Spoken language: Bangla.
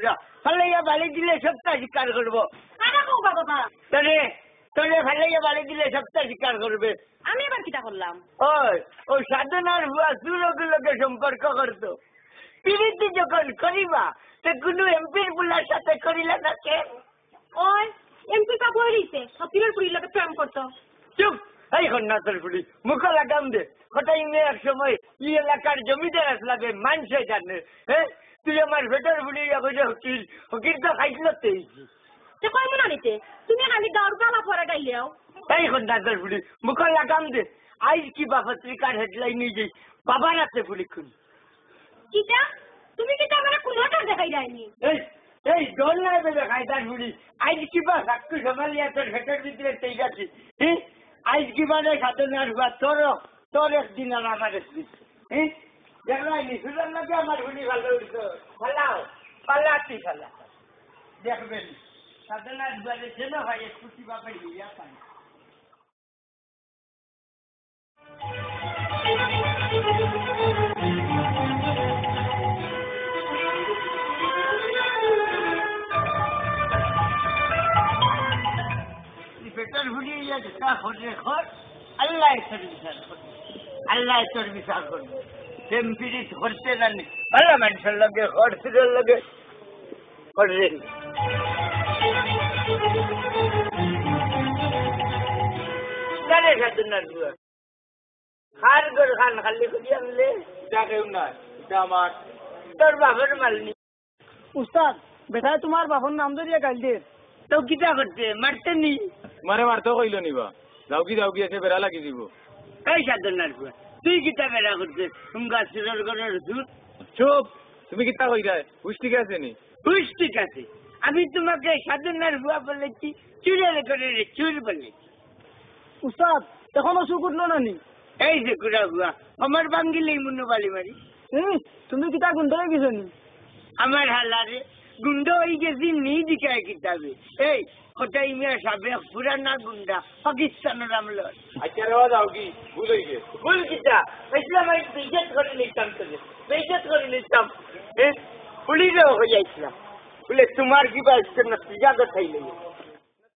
দিলা ফালাইয়া বালি দিলে সবটা স্বীকার করবো তোরে ফালাইয়া বালি দিলে সবটা স্বীকার করবে আমি এবার কিটা করলাম ওই সাধনার বুয়া সুরগুলোকে সম্পর্ক করতো পিরিতি যখন করিবা তো কোনো এমপির বুলার সাথে করিলা না কেন ওই এমপি কা বই রইছে সতিরের পুরি লাগে প্রেম করতো চুপ এই কন্যাতর পুরি মুখ লাগাম দে কটাই মেয়ে এক সময় ই এলাকার জমিদার আসলাবে মানছে জানে হ্যাঁ তুই আমার ভেতর বুড়ি হকির হকির তো খাইছিল তেইছি তে কই মনে নিতে তুমি খালি দাউর গালা পরে গাইলেও এই কন্যাতর পুরি মুখ লাগাম দে আজ কি বা পত্রিকার হেডলাইন নিয়ে যাই বাবা রাতে পুরি খুন কিটা তুমি কিটা মানে কোনটা দেখাই যায়নি এই দোল নাই বেবে খাইতার বুড়ি আজ কি বা সাক্ষু সমালিয়া তোর ভেতর ভিতরে ঠিক আছে হ্যাঁ আজ কি মানে সাধনার হুয়া তোর একদিন আর আমার একদিন হ্যাঁ দেখলাই নি সুন্দর লাগে আমার বুড়ি ভালো উঠতো ফালাও পালাতি ফালা দেখবেন সাধনার হুয়ারে যেন ভাই খুশি বাপে হইয়া পাই পেটার ভুলিয়ে যাচ্ছে তা হরে ঘর আল্লাহ তোর বিচার করবে টেম্পিরি ধরতে জানি ভালো মানুষের লাগে ঘর ফিরের লাগে হরে জানে সাধনার বুয়া খার গর খান খালি করি আনলে যা কেউ নয় আমার তোর বাপের মালনি উস্তাদ বেটায় তোমার বাপর নাম ধরিয়া গাইল দে তো কিটা করতে মারতে নি মারে মারতে কইল নিবা যাওকি আছে বেড়া লাগি দিব এই সাধনার বুয়া তুই কিটা বেড়া করতে তুমকা সিরর গরের জুত চুপ তুমি কিতা কইরা হুশ ঠিক আছে নি হুশ ঠিক আছে আমি তোমাকে সাধনার বুয়া বলেছি চুরের করে চুর বলেছি উস্তাদ এখনো সুখ উঠলো না নি এই যে কুড়া বুয়া আমার বাঙ্গিলেই মুন্নবালি মারি তুমি কিতা গুন্ড হয়ে গেছো নি আমার হালারে গুন্ডা হয়ে গেছি নি দিকায় কিতাবে এই কোথায় মেয়ে সাবেক পুরানা গুন্ডা পাকিস্তানের আমলার আচ্ছা রেওয়া যাওকি ভুল হই গে ভুল কিতা ইসলাম আমি বেইজ্জত করে নিতাম তোকে বেইজ্জত করে নিতাম পুলিশও হয়ে যাইছিলাম বলে তোমার কি বা ইচ্ছে না তুই যা খাইলে